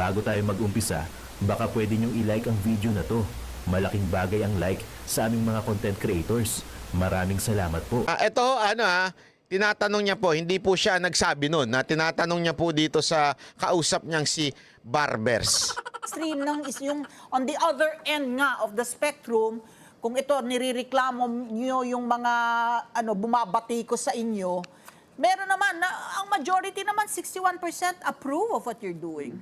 Bago tayo mag-umpisa, baka pwede nyong i-like ang video na to. Malaking bagay ang like sa aming mga content creators. Maraming salamat po. Ito, tinatanong niya po, hindi po siya nagsabi nun, na tinatanong niya po dito sa kausap niyang si Barbers. Stream ng is yung on the other end nga of the spectrum, kung ito nirereklamo niyo yung mga bumabati ko sa inyo, meron naman na ang majority naman 61% approve of what you're doing.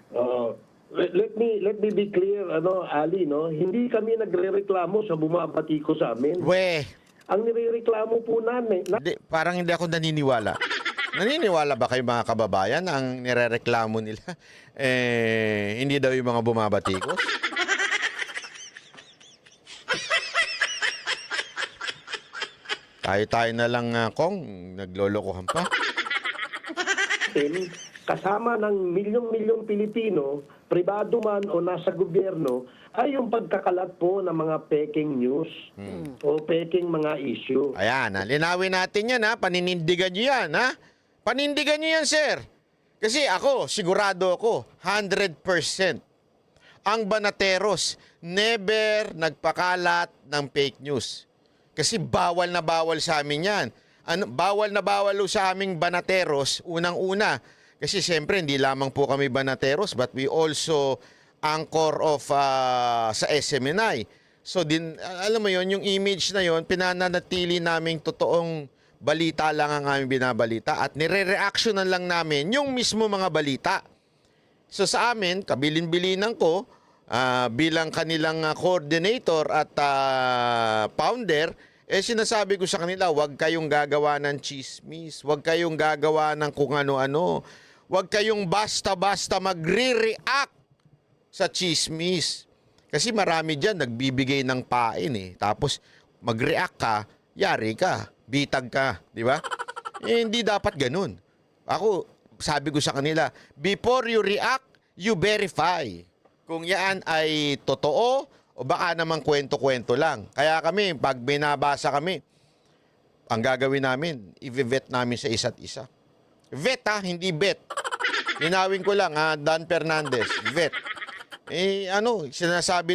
Let me be clear, Ali, no? Hindi kami nagrereklamo sa bumabati ko sa amin. We, Ang nirereklamo po namin, parang hindi ako naniniwala. Naniniwala ba kayo mga kababayan na ang nirereklamo nila hindi daw yung mga bumabatikos? Tayo na lang, Kong, naglolokohan pa. kasama ng milyong-milyong Pilipino, pribado man o nasa gobyerno, ay yung pagkakalat po ng mga peking news o peking mga issue. Ayan, linawin natin yan, paninindigan nyo yan, Panindigan nyo yan, sir. Kasi ako, sigurado ako, 100%. Ang Banateros, never nagpakalat ng fake news. Kasi bawal na bawal sa amin yan. Bawal na bawal sa aming Banateros, unang-una. Kasi siyempre, hindi lamang po kami Banateros, but we also anchor of sa SMNI. So, alam mo yon, yung image na yon, pinananatili naming totoong balita lang ang aming binabalita at nire-reactionan lang namin yung mismo mga balita. So sa amin, kabilin-bilinan ko bilang kanilang coordinator at founder, sinasabi ko sa kanila, huwag kayong gagawa ng chismis, huwag kayong gagawa ng kung ano-ano, huwag kayong basta-basta magre-react sa chismis. Kasi marami dyan nagbibigay ng pain tapos mag-react ka, yari ka. Bitag ka, di ba? Hindi dapat ganun. Ako, sabi ko sa kanila, before you react, you verify. Kung yan ay totoo o baka namang kwento-kwento lang. Kaya kami, pag binabasa kami, ang gagawin namin, i-vet namin sa isa't isa. Vet hindi bet. Linawin ko lang, Dan Fernandez, vet. Sinasabi,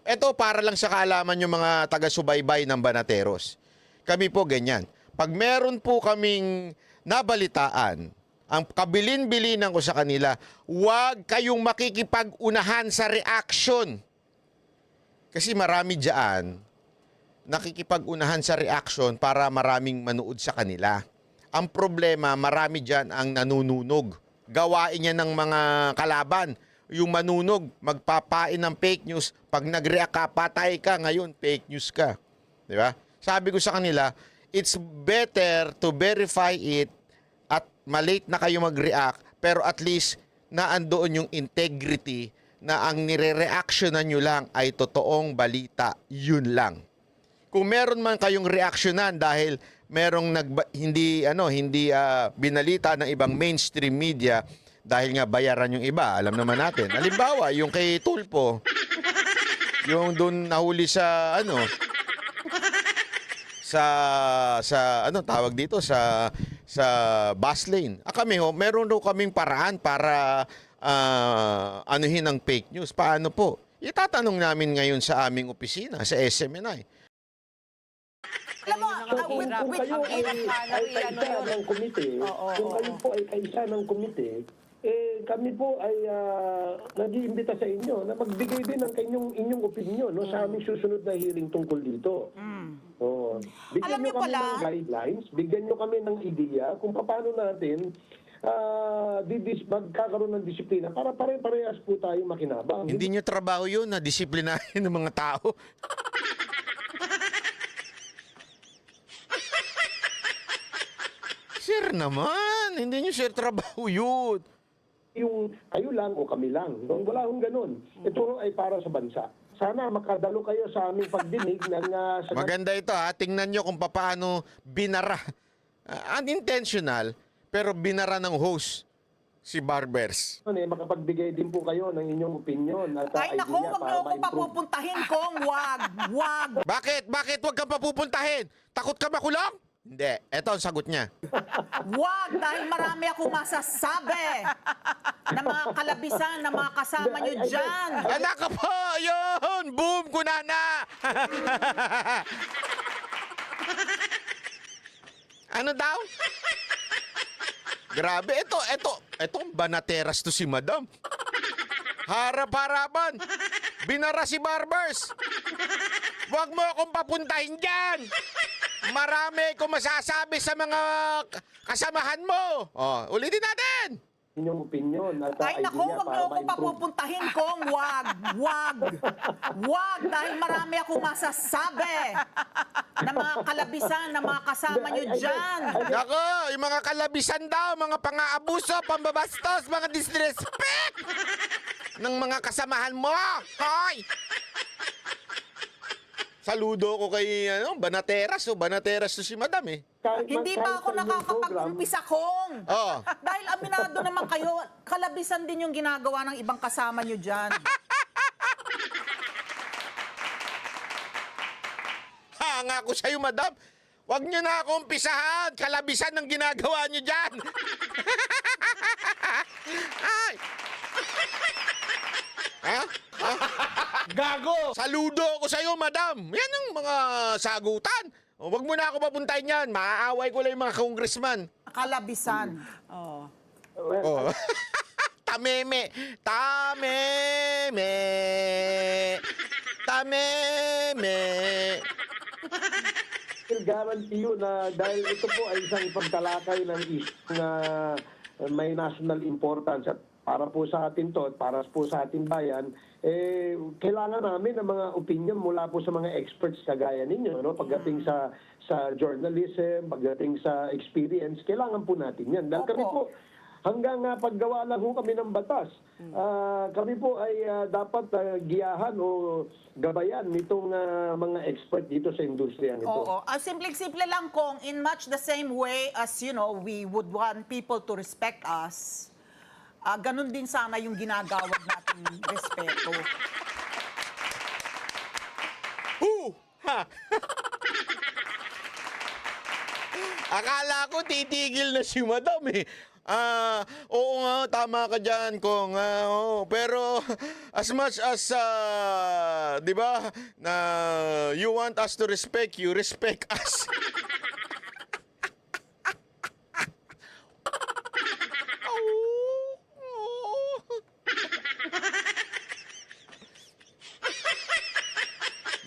ito para lang sa kaalaman yung mga taga-subaybay ng Banateros. Kami po ganyan. Pag meron po kaming nabalitaan, ang kabilin-bilinan ko sa kanila, huwag kayong makikipag-unahan sa reaction. Kasi marami dyan, nakikipag-unahan sa reaction para maraming manood sa kanila. Ang problema, marami dyan ang nanununog. Gawain niya ng mga kalaban. Yung manunog, magpapain ng fake news. Pag nag-react ka, patay ka, ngayon fake news ka. Di ba? Sabi ko sa kanila, it's better to verify it at malate na kayo mag-react, pero at least naandoon yung integrity na ang nire-reactionan nyo lang ay totoong balita. Yun lang. Kung meron man kayong reactionan dahil merong hindi binalita ng ibang mainstream media dahil nga bayaran yung iba, alam naman natin. Halimbawa, yung kay Tulpo, yung doon nahuli sa tawag dito sa bus lane. Kami meron daw kaming paraan para anuhin ang fake news. Paano po? Itatanong namin ngayon sa aming opisina sa SMNI. Alam mo, Kung kayo ay kaisa ng komite, kung kayo po ay kaisa ng komite, kami po ay nag-iimbita sa inyo na magbigay din ng inyong opinion sa aming susunod na hearing tungkol dito. Bigyan Alam nyo niyo kami pala, ng guidelines, bigyan nyo kami ng ideya kung paano natin magkakaroon ng disiplina para pare-parehas po tayo makinabang. Hindi nyo trabaho yun na disiplinahin ng mga tao. Sir naman, hindi nyo sir trabaho yun. Yung kayo lang o kami lang. Wala akong ganun. Ito ay para sa bansa. Sana makadalo kayo sa aming pagdinig ng Maganda ito tingnan nyo kung paano binara. Unintentional, pero binara ng host si Barbers. makapagbigay din po kayo ng inyong opinion at ay naku, idea wag para mo akong ma-improve. papupuntahin, Kong. Wag. Bakit? Bakit wag kang papupuntahin? Takot ka makulong? Hindi. Ito ang sagot niya. Wag, dahil marami akong masasabi na mga kalabisan na mga kasama nyo dyan. Anak ka po! Yun! Boom! Kunana! Ano daw? Grabe. Ito, banateras to si Madam. Harap-harapan. Binara si Barbers. Huwag mo akong papuntahin dyan. Marami akong masasabi sa mga kasamahan mo. Oh, ulitin natin. Inyong opinion at Ay nako, wag niyo ako papupuntahin kong wag. Wag, dahil marami akong masasabi na mga kalabisan na mga kasama nyo dyan. Nako, yung mga kalabisan daw, mga pang-aabuso, pambabastos, mga disrespect ng mga kasamahan mo. Hoy! Saludo ko kay Banateras. Banateras to si Madam eh. Hindi pa ako nakakapag-umpisa kong. Oh. Dahil aminado naman kayo, kalabisan din yung ginagawa ng ibang kasama nyo dyan. Hanga ko sa'yo, Madam. Huwag niyo na ako umpisahan. Kalabisan ng ginagawa niyo dyan. Ay! Ha? Ha? Gago! Saludo ko sa'yo, Madam. Yan ang mga sagutan. Huwag mo na ako papuntahin yan. Maaaway ko lang yung mga congressman. Kalabisan. Oh. Oh. Tameme. Tameme. Tameme. I'll guarantee you na dahil ito po ay isang pagtalakay ng issue na may national importance at para po sa atin to at para po sa ating bayan, kailangan namin ng mga opinion mula po sa mga experts kagaya ninyo. No? Pagdating sa journalism, pagdating sa experience, kailangan po natin yan. Dahil kami po, hanggang paggawa lang ho kami ng batas, kami po ay dapat giyahan o gabayan nitong mga expert dito sa industriya nito. Oo. Simple-simple lang kung in much the same way as, we would want people to respect us, ganun din sana yung ginagawad nating respeto. Ha! Akala ko titigil na si Madam eh. Oo nga, tama ka dyan, Kong. Oo. Pero as much as, di ba, na you want us to respect you, respect us.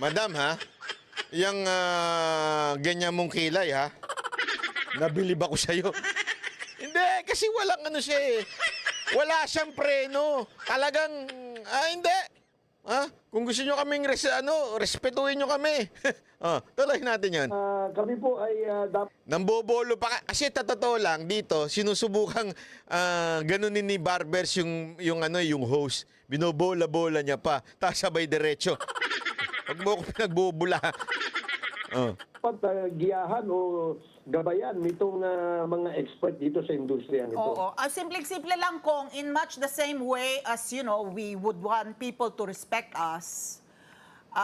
Madam, ha? Yang ganyan mong kilay, ha? Nabilib ako sa'yo. Hindi, kasi walang ano siya eh. Wala siyang preno. Talagang, hindi. Ha? Kung gusto nyo kaming respetuhin nyo kami. Tuloy natin yan. Kami po ay dapat Nambobolo pa kasi totoo lang dito sinusubukang ganunin ni Barbers yung host. Binobola-bola niya pa, tapos sabay diretso. Pag mo ko pinagbubula. giyahan o gabayan nitong mga expert dito sa industriya nito. Oo. Simple-simple lang kung in much the same way as, we would want people to respect us,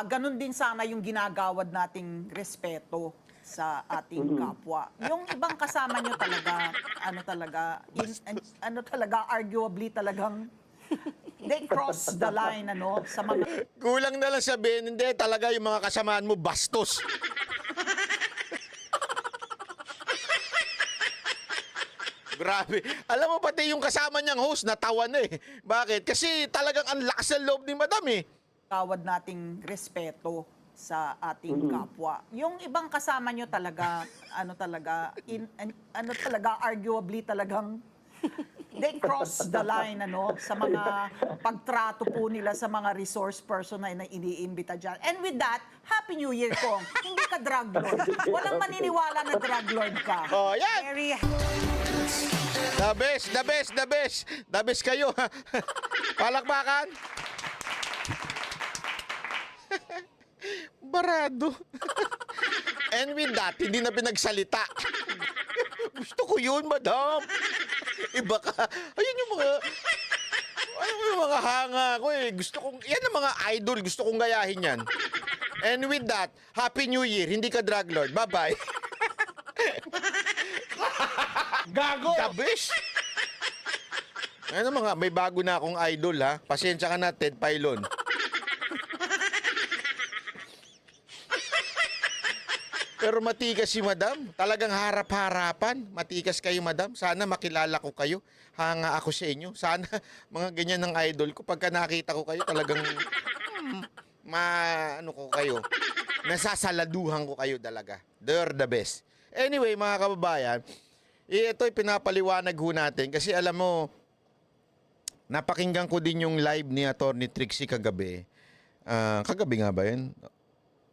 ganun din sana yung ginagawad nating respeto sa ating kapwa. Yung ibang kasama nyo talaga, arguably talagang they cross the line, sa mga... Kulang na lang sabihin, hindi talaga yung mga kasamaan mo bastos. Grabe. Alam mo, pati yung kasama niyang host, natawa na eh. Bakit? Kasi talagang ang lakas ng loob ni Madam eh. Gawad nating respeto sa ating kapwa. Yung ibang kasama nyo talaga, arguably talagang they cross the line, sa mga pagtrato po nila sa mga resource person na iniimbita dyan. And with that, Happy New Year, Kong. Hindi ka drug lord. Walang maniniwala na drug lord ka. Oh, yan. Very... The best, the best, the best. The best kayo. Palakpakan. Barado. And with that, hindi na pinagsalita. Gusto ko yun, Madam. Iba ka. Ayun yung mga hanga ko eh. Gusto kong, yan ang mga idol. Gusto kong gayahin yan. And with that, Happy New Year. Hindi ka drug lord. Bye-bye. Gago! The best! Ano mga, may bago na akong idol ha. Pasensya ka na, Ted Pailon. Pero matikas si Madam. Talagang harap-harapan. Matikas kayo, Madam. Sana makilala ko kayo. Hanga ako sa inyo. Sana mga ganyan ng idol ko. Pagka nakita ko kayo, talagang ano ko kayo. Nasasaladuhan ko kayo talaga. They're the best. Anyway, mga kababayan, ito'y pinapaliwanag ho natin. Kasi alam mo, napakinggan ko din yung live ni Attorney Trixie kagabi. Kagabi nga ba yun?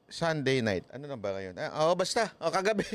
Sunday night. Ano na ba ngayon? Basta. Kagabi.